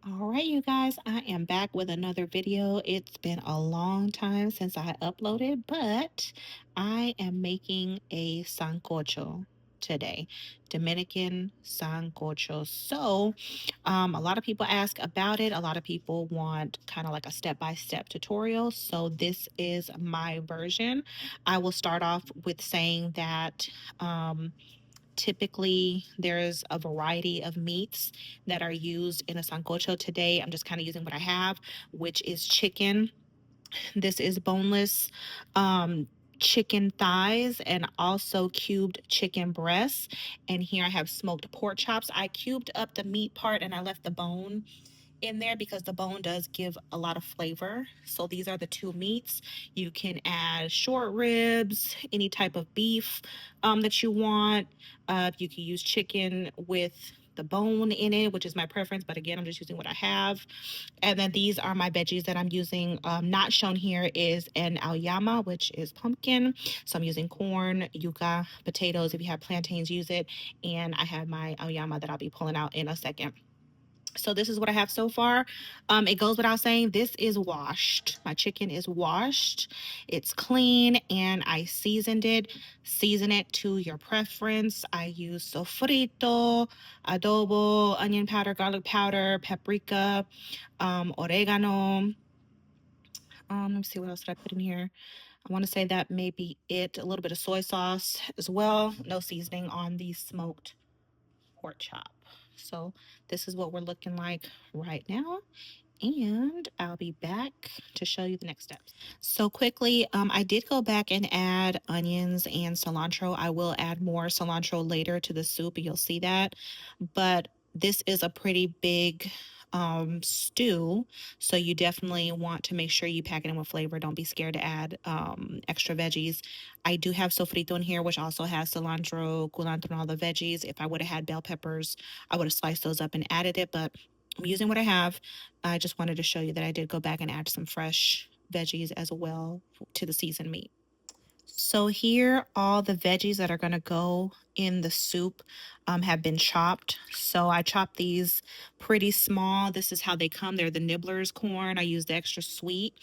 All right, you guys, I am back with another video. It's been a long time since I uploaded, but I am making a sancocho today, Dominican Sancocho. So, a lot of people ask about it. A lot of people want kind of like a step-by-step tutorial. So this is my version. I will start off with saying that typically there's a variety of meats that are used in a sancocho. Today I'm just kind of using what I have, which is chicken. This is boneless chicken thighs and also cubed chicken breasts. And here I have smoked pork chops. I cubed up the meat part and I left the bone in there because the bone does give a lot of flavor. So these are the two meats. You can add short ribs, any type of beef that you want. You can use chicken with the bone in it, which is my preference, but again, I'm just using what I have. And then these are my veggies that I'm using. Not shown here is an auyama, which is pumpkin. So I'm using corn, yuca, potatoes. If you have plantains, use it. And I have my auyama that I'll be pulling out in a second. So this is what I have so far. It goes without saying, this is washed. My chicken is washed. It's clean and I seasoned it. Season it to your preference. I use sofrito, adobo, onion powder, garlic powder, paprika, oregano. Let me see what else did I put in here. I want to say that may be it. A little bit of soy sauce as well. No seasoning on the smoked pork chop. So this is what we're looking like right now. And I'll be back to show you the next steps. So quickly, I did go back and add onions and cilantro. I will add more cilantro later to the soup. You'll see that. But this is a pretty big stew. So you definitely want to make sure you pack it in with flavor. Don't be scared to add extra veggies. I do have sofrito in here, which also has cilantro, culantro, and all the veggies. If I would have had bell peppers, I would have sliced those up and added it. But I'm using what I have. I just wanted to show you that I did go back and add some fresh veggies as well to the seasoned meat. So here, all the veggies that are going to go in the soup have been chopped. So I chopped these pretty small. This is how they come. They're the Nibbler's corn. I used the extra sweet.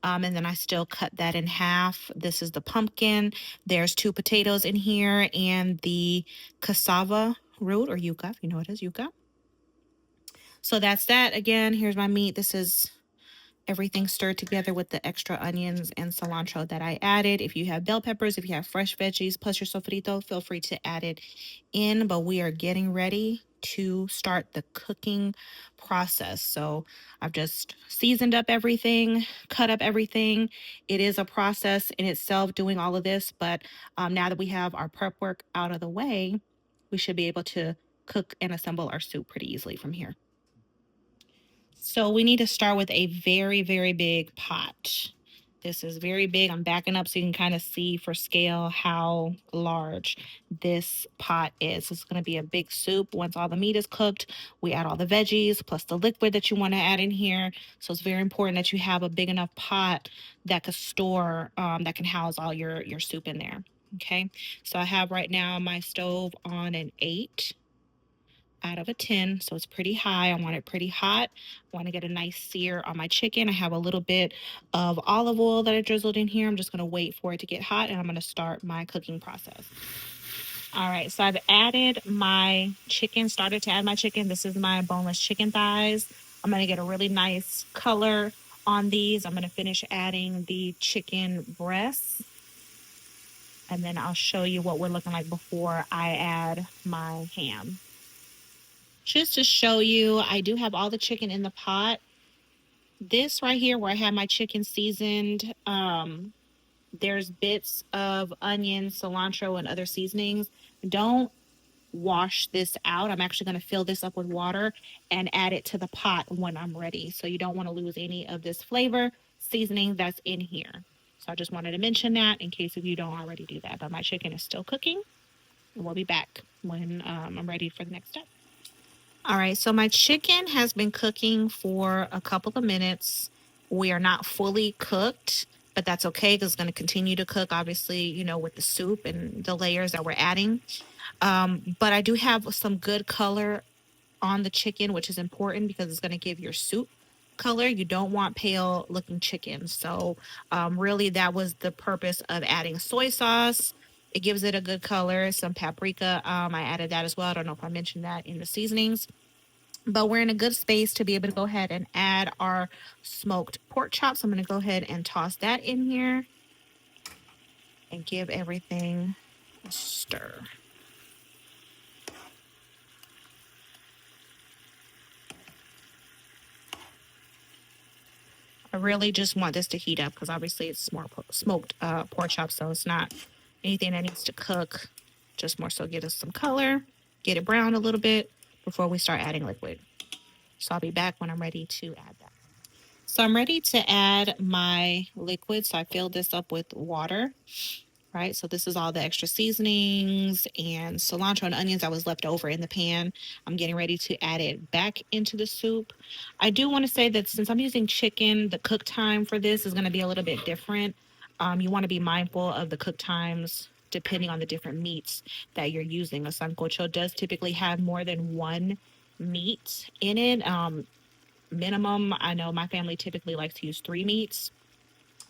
And then I still cut that in half. This is the pumpkin. There's two potatoes in here and the cassava root or yuca, if you know what it is, yuca. So that's that. Again, here's my meat. This is everything stirred together with the extra onions and cilantro that I added. If you have bell peppers, if you have fresh veggies, plus your sofrito, feel free to add it in. But we are getting ready to start the cooking process. So I've just seasoned up everything, cut up everything. It is a process in itself doing all of this, but now that we have our prep work out of the way, we should be able to cook and assemble our soup pretty easily from here. So we need to start with a very, very big pot. This is very big. I'm backing up so you can kind of see for scale how large this pot is. It's going to be a big soup. Once all the meat is cooked, we add all the veggies plus the liquid that you want to add in here. So it's very important that you have a big enough pot that can store, that can house all your soup in there. Okay. So I have right now my stove on an 8 out of a 10. So it's pretty high. I want it pretty hot. I want to get a nice sear on my chicken. I have a little bit of olive oil that I drizzled in here. I'm just going to wait for it to get hot and I'm going to start my cooking process. All right, so I've added my chicken, started to add my chicken. This is my boneless chicken thighs. I'm going to get a really nice color on these. I'm going to finish adding the chicken breasts. And then I'll show you what we're looking like before I add my ham. Just to show you, I do have all the chicken in the pot. This right here where I have my chicken seasoned, there's bits of onion, cilantro, and other seasonings. Don't wash this out. I'm actually going to fill this up with water and add it to the pot when I'm ready. So you don't want to lose any of this flavor seasoning that's in here. So I just wanted to mention that in case if you don't already do that. But my chicken is still cooking and we'll be back when I'm ready for the next step. All right, so my chicken has been cooking for a couple of minutes. We are not fully cooked, but that's okay because it's going to continue to cook, obviously, with the soup and the layers that we're adding. But I do have some good color on the chicken, which is important because it's going to give your soup color. You don't want pale looking chicken. So really that was the purpose of adding soy sauce. It gives it a good color. Some paprika. I added that as well. I don't know if I mentioned that in the seasonings, but we're in a good space to be able to go ahead and add our smoked pork chops. I'm going to go ahead and toss that in here and give everything a stir. I really just want this to heat up because obviously it's more smoked pork chops, so it's not anything that needs to cook. Just more so get us some color, get it brown a little bit before we start adding liquid. So I'll be back when I'm ready to add that. So I'm ready to add my liquid. So I filled this up with water. Right, so this is all the extra seasonings and cilantro and onions that was left over in the pan. I'm getting ready to add it back into the soup. I do want to say that since I'm using chicken, the cook time for this is going to be a little bit different. You want to be mindful of the cook times depending on the different meats that you're using. A sancocho does typically have more than one meat in it. Minimum, I know my family typically likes to use 3 meats: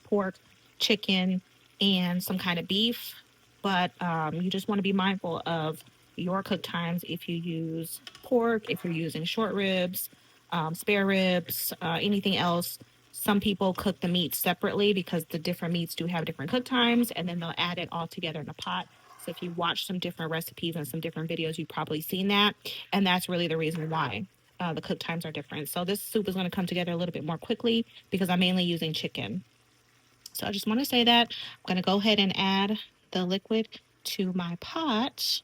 pork, chicken, and some kind of beef. But you just want to be mindful of your cook times if you use pork, if you're using short ribs, spare ribs, anything else. Some people cook the meat separately because the different meats do have different cook times, and then they'll add it all together in a pot. So if you watch some different recipes and some different videos, you've probably seen that. And that's really the reason why the cook times are different. So this soup is going to come together a little bit more quickly because I'm mainly using chicken. So I just want to say that I'm going to go ahead and add the liquid to my pot,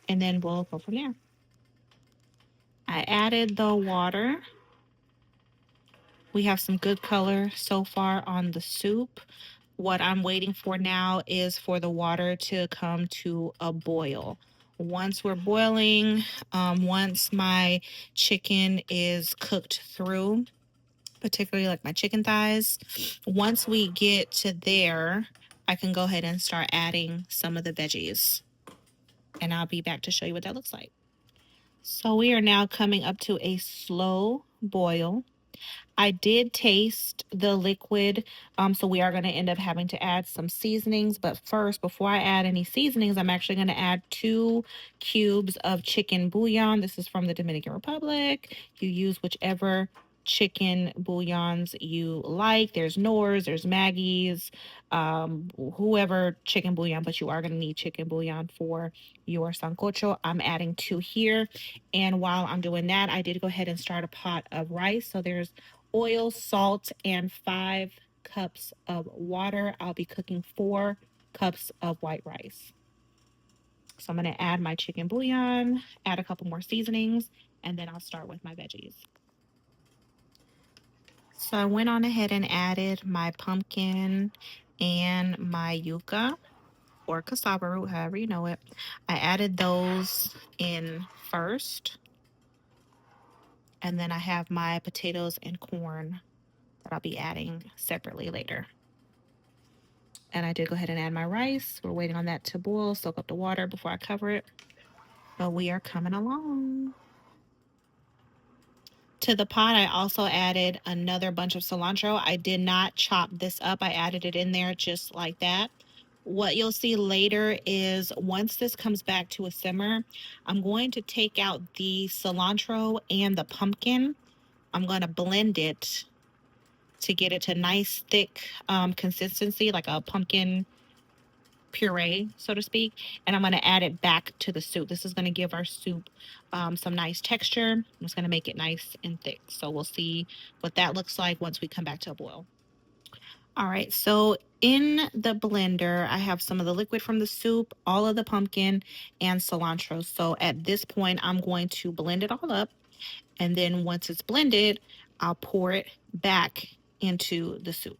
and then we'll go from there. I added the water. We have some good color so far on the soup. What I'm waiting for now is for the water to come to a boil. Once we're boiling, once my chicken is cooked through, particularly like my chicken thighs, once we get to there, I can go ahead and start adding some of the veggies. And I'll be back to show you what that looks like. So we are now coming up to a slow boil. I did taste the liquid, so we are going to end up having to add some seasonings. But first, before I add any seasonings, I'm actually going to add 2 cubes of chicken bouillon. This is from the Dominican Republic. You use whichever chicken bouillons you like. There's Knorr's, there's Maggie's, whoever chicken bouillon, but you are going to need chicken bouillon for your sancocho. I'm adding 2 here. And while I'm doing that, I did go ahead and start a pot of rice. So there's oil, salt, and 5 cups of water. I'll be cooking 4 cups of white rice. So I'm going to add my chicken bouillon, add a couple more seasonings, and then I'll start with my veggies. So I went on ahead and added my pumpkin and my yuca or cassava root, however you know it. I added those in first. And then I have my potatoes and corn that I'll be adding separately later. And I did go ahead and add my rice. We're waiting on that to boil, soak up the water before I cover it. But we are coming along. To the pot, I also added another bunch of cilantro. I did not chop this up. I added it in there just like that. What you'll see later is once this comes back to a simmer, I'm going to take out the cilantro and the pumpkin. I'm going to blend it to get it to nice thick consistency, like a pumpkin puree, so to speak. And I'm going to add it back to the soup. This is going to give our soup some nice texture. It's going to make it nice and thick. So we'll see what that looks like once we come back to a boil. All right, so in the blender, I have some of the liquid from the soup, all of the pumpkin, and cilantro. So at this point, I'm going to blend it all up. And then once it's blended, I'll pour it back into the soup.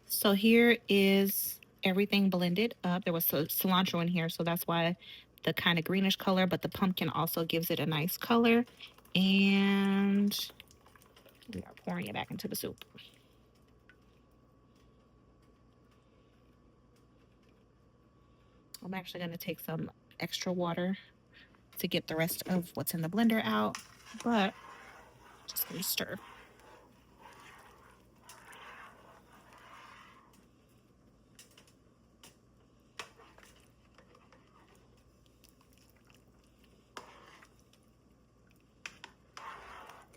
So here is everything blended up. There was cilantro in here, so that's why the kind of greenish color, but the pumpkin also gives it a nice color. And we are pouring it back into the soup. I'm actually going to take some extra water to get the rest of what's in the blender out, but just gonna stir.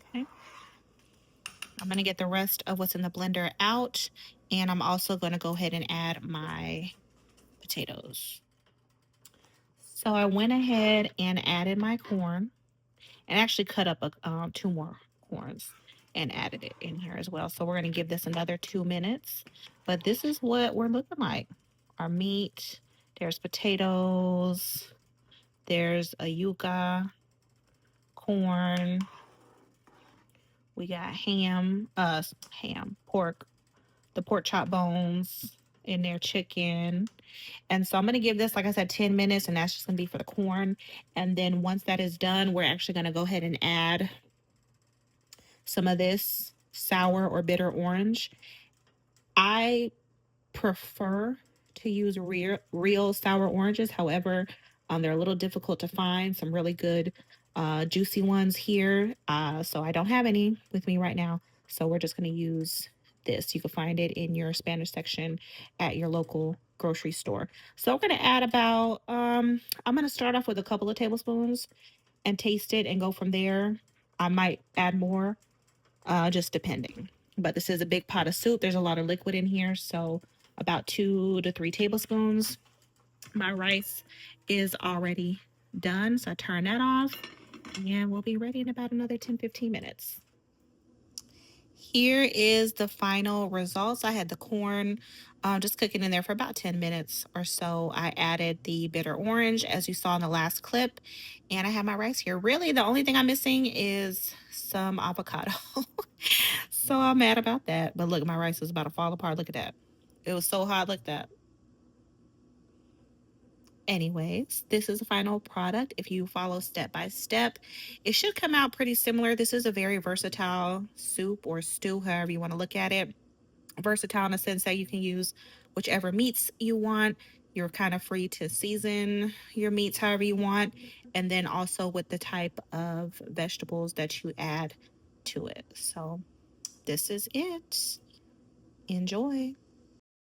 Okay. I'm gonna get the rest of what's in the blender out, and I'm also gonna go ahead and add my potatoes. So I went ahead and added my corn, and actually cut up two more corns and added it in here as well. So we're going to give this another 2 minutes. But this is what we're looking like. Our meat, there's potatoes, there's a yuca, corn, we got pork, the pork chop bones in there, chicken. And so I'm going to give this, like I said, 10 minutes, and that's just going to be for the corn. And then once that is done, we're actually going to go ahead and add some of this sour or bitter orange. I prefer to use real sour oranges. However, they're a little difficult to find. Some really good juicy ones here. So I don't have any with me right now. So we're just going to use this. You can find it in your Spanish section at your local grocery store. So we're going to add about, I'm going to start off with a couple of tablespoons and taste it and go from there. I might add more, just depending. But this is a big pot of soup. There's a lot of liquid in here, so about 2 to 3 tablespoons. My rice is already done, so I turn that off, and we'll be ready in about another 10-15 minutes. Here is the final results. I had the corn just cooking in there for about 10 minutes or so. I added the bitter orange, as you saw in the last clip, and I have my rice here. Really, the only thing I'm missing is some avocado. So I'm mad about that. But look, my rice is about to fall apart. Look at that. It was so hot. Look at that. Anyways, this is the final product. If you follow step by step, it should come out pretty similar. This is a very versatile soup or stew, however you want to look at it. Versatile in the sense that you can use whichever meats you want. You're kind of free to season your meats however you want. And then also with the type of vegetables that you add to it. So this is it. Enjoy.